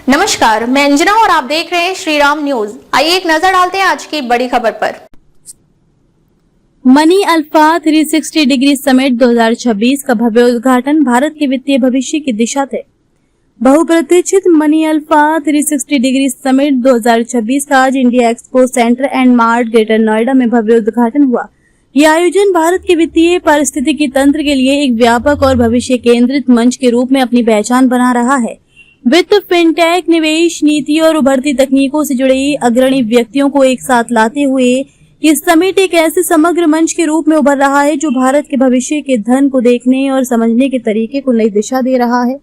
नमस्कार, मैं अंजना और आप देख रहे हैं श्री राम न्यूज। आइए एक नजर डालते हैं आज की बड़ी खबर पर। मनी अल्फा 360 डिग्री समिट 2026 का भव्य उद्घाटन भारत के वित्तीय भविष्य की दिशा थे। बहुप्रतीक्षित मनी अल्फा 360 डिग्री समिट 2026 का आज India expo centre and mart greater Noida में भव्य उद्घाटन हुआ। यह आयोजन भारत के वित्तीय पारिस्थितिकी तंत्र के लिए एक व्यापक और भविष्य केंद्रित मंच के रूप में अपनी पहचान बना रहा है। वित्त, फिनटेक, निवेश नीति और उभरती तकनीकों से जुड़े अग्रणी व्यक्तियों को एक साथ लाते हुए ये समिट एक ऐसे समग्र मंच के रूप में उभर रहा है जो भारत के भविष्य के धन को देखने और समझने के तरीके को नई दिशा दे रहा है।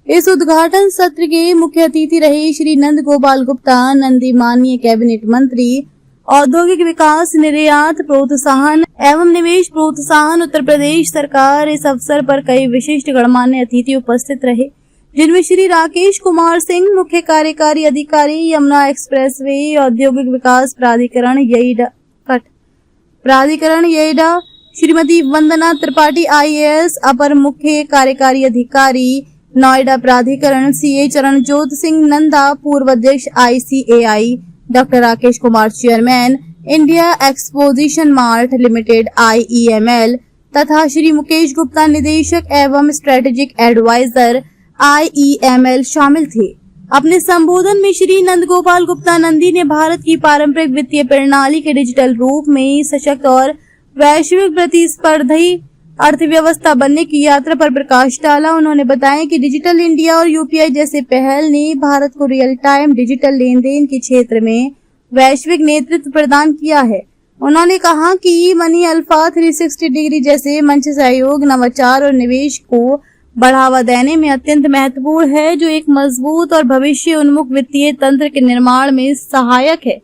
इस उद्घाटन सत्र के मुख्य अतिथि रहे श्री नंद गोपाल गुप्ता, नंदी माननीय कैबिनेट मंत्री, औद्योगिक विकास, निर्यात प्रोत्साहन एवं निवेश प्रोत्साहन, उत्तर प्रदेश सरकार। इस अवसर पर कई विशिष्ट गणमान्य अतिथि उपस्थित रहे, जिनमें श्री राकेश कुमार सिंह, मुख्य कार्यकारी अधिकारी, यमुना एक्सप्रेसवे औद्योगिक विकास प्राधिकरण येईडा, श्रीमती वंदना त्रिपाठी IAS, अपर मुख्य कार्यकारी अधिकारी, नोएडा प्राधिकरण, CA चरणजोत सिंह नंदा, पूर्व अध्यक्ष ICAI, doctor Rakesh Kumar chairman, India exposition mart limited IEML, तथा श्री मुकेश गुप्ता, निदेशक एवं स्ट्रेटेजिक एडवाइजर IEML शामिल थे। अपने संबोधन में श्री नंद गोपाल गुप्ता नंदी ने भारत की पारंपरिक वित्तीय प्रणाली के डिजिटल रूप में सशक्त और वैश्विक प्रतिस्पर्धी अर्थव्यवस्था बनने की यात्रा पर प्रकाश डाला। उन्होंने बताया कि डिजिटल इंडिया और UPI जैसे पहल ने भारत को रियल टाइम डिजिटल लेन देन के क्षेत्र में वैश्विक नेतृत्व प्रदान किया है। उन्होंने कहा कि मनी अल्फा 360 डिग्री जैसे मंच सहयोग, नवाचार और निवेश को बढ़ावा देने में अत्यंत महत्वपूर्ण है, जो एक मजबूत और भविष्य उन्मुख वित्तीय तंत्र के निर्माण में सहायक है।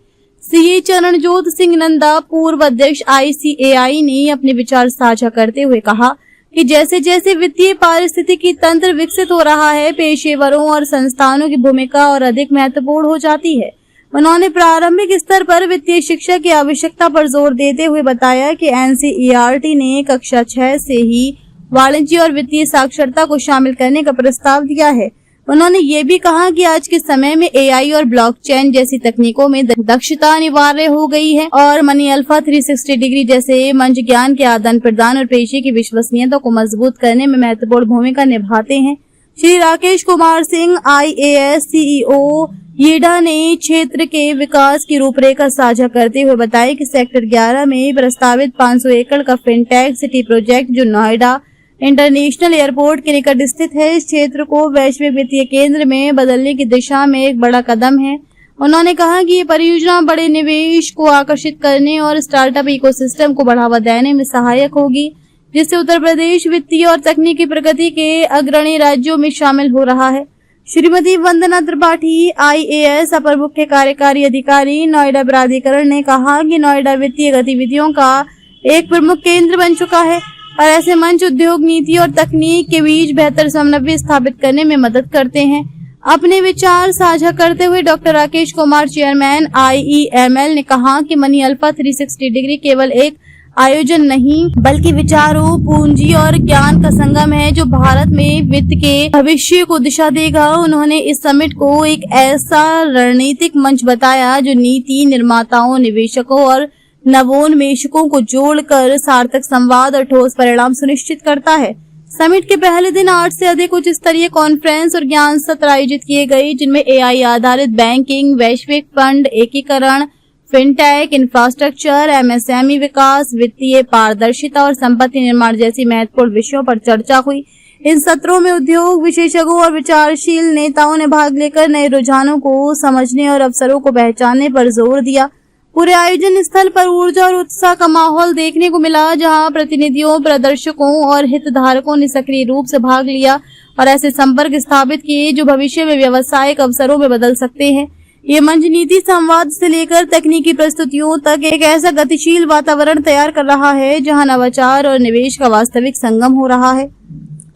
CA चरणजोत सिंह नंदा, पूर्व अध्यक्ष ICAI, ने अपने विचार साझा करते हुए कहा कि जैसे जैसे वित्तीय पारिस्थितिकी तंत्र विकसित हो रहा है, पेशेवरों और संस्थानों की भूमिका और अधिक महत्वपूर्ण हो जाती है। उन्होंने प्रारंभिक स्तर पर वित्तीय शिक्षा की आवश्यकता पर जोर देते हुए बताया कि NCERT ने कक्षा 6 से ही वाणिज्य और वित्तीय साक्षरता को शामिल करने का प्रस्ताव दिया है। उन्होंने ये भी कहा कि आज के समय में AI और ब्लॉकचेन जैसी तकनीकों में दक्षता अनिवार्य हो गई है और मनी अल्फा 360 डिग्री जैसे मंच ज्ञान के आदान प्रदान और पेशे की विश्वसनीयता को मजबूत करने में महत्वपूर्ण भूमिका निभाते हैं। श्री राकेश कुमार सिंह, IAS CEO येईडा, ने क्षेत्र के विकास की रूपरेखा साझा करते हुए बताया कि सेक्टर 11 में प्रस्तावित 500 एकड़ का फिनटेक सिटी प्रोजेक्ट, जो नोएडा इंटरनेशनल एयरपोर्ट के निकट स्थित है, इस क्षेत्र को वैश्विक वित्तीय केंद्र में बदलने की दिशा में एक बड़ा कदम है। उन्होंने कहा कि ये परियोजना बड़े निवेश को आकर्षित करने और स्टार्टअप इकोसिस्टम को बढ़ावा देने में सहायक होगी, जिससे उत्तर प्रदेश वित्तीय और तकनीकी प्रगति के अग्रणी राज्यों में शामिल हो रहा है। श्रीमती वंदना त्रिपाठी IAS, अपर मुख्य कार्यकारी अधिकारी, नोएडा प्राधिकरण, ने कहा कि नोएडा वित्तीय गतिविधियों का एक प्रमुख केंद्र बन चुका है और ऐसे मंच उद्योग, नीति और तकनीक के बीच बेहतर समन्वय स्थापित करने में मदद करते हैं। अपने विचार साझा करते हुए doctor Rakesh Kumar, chairman IEML, ने कहा कि मनी अल्फा 360 डिग्री केवल एक आयोजन नहीं, बल्कि विचारों, पूंजी और ज्ञान का संगम है, जो भारत में वित्त के भविष्य को दिशा देगा। उन्होंने इस समिट को एक ऐसा रणनीतिक मंच बताया जो नीति निर्माताओं, निवेशकों और नवोन्मेषकों को जोड़कर सार्थक संवाद और ठोस परिणाम सुनिश्चित करता है। समिट के पहले दिन 8 से अधिक उच्च स्तरीय कॉन्फ्रेंस और ज्ञान सत्र आयोजित किए गए, जिनमें AI आधारित बैंकिंग, वैश्विक फंड एकीकरण, फिनटेक, इंफ्रास्ट्रक्चर, MSME विकास, वित्तीय पारदर्शिता और संपत्ति निर्माण जैसी महत्वपूर्ण विषयों पर चर्चा हुई। इन सत्रों में उद्योग विशेषज्ञों और विचारशील नेताओं ने भाग लेकर नए रुझानों को समझने और अवसरों को पहचानने पर जोर दिया। पूरे आयोजन स्थल पर ऊर्जा और उत्साह का माहौल देखने को मिला, जहां प्रतिनिधियों, प्रदर्शकों और हितधारकों ने सक्रिय रूप से भाग लिया और ऐसे संपर्क स्थापित किए जो भविष्य में व्यावसायिक अवसरों में बदल सकते हैं। ये मंच नीति संवाद से लेकर तकनीकी प्रस्तुतियों तक एक ऐसा गतिशील वातावरण तैयार कर रहा है, जहां नवाचार और निवेश का वास्तविक संगम हो रहा है।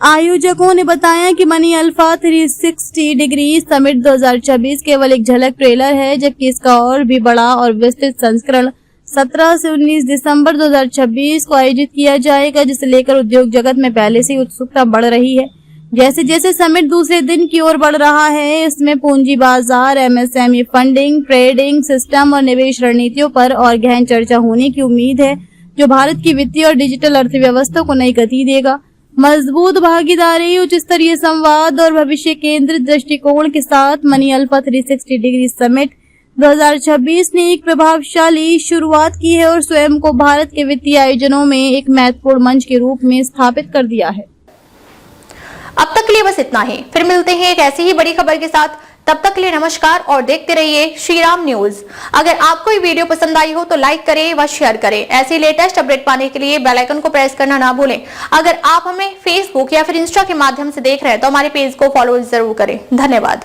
आयोजकों ने बताया कि मनी अल्फा 360 डिग्री समिट 2026 केवल एक झलक ट्रेलर है, जबकि इसका और भी बड़ा और विस्तृत संस्करण 17 से 19 दिसंबर 2026 को आयोजित किया जाएगा, जिसे लेकर उद्योग जगत में पहले से ही उत्सुकता बढ़ रही है। जैसे जैसे समिट दूसरे दिन की ओर बढ़ रहा है, इसमें पूंजी बाजार, एमएसएमई फंडिंग, ट्रेडिंग सिस्टम और निवेश रणनीतियों पर और गहन चर्चा होने की उम्मीद है, जो भारत की वित्तीय और डिजिटल अर्थव्यवस्था को नई गति देगा। मजबूत भागीदारी, उच्च स्तरीय संवाद और भविष्य केंद्रित दृष्टिकोण के साथ मनी अल्फा 360 डिग्री समिट 2026 ने एक प्रभावशाली शुरुआत की है और स्वयं को भारत के वित्तीय आयोजनों में एक महत्वपूर्ण मंच के रूप में स्थापित कर दिया है। अब तक के लिए बस इतना ही, फिर मिलते हैं एक ऐसी ही बड़ी खबर के साथ। तब तक के लिए नमस्कार और देखते रहिए श्री राम न्यूज। अगर आपको ये वीडियो पसंद आई हो तो लाइक करें व शेयर करें। ऐसी लेटेस्ट अपडेट पाने के लिए बेल आइकन को प्रेस करना ना भूलें। अगर आप हमें फेसबुक या फिर इंस्टा के माध्यम से देख रहे हैं तो हमारे पेज को फॉलो जरूर करें। धन्यवाद।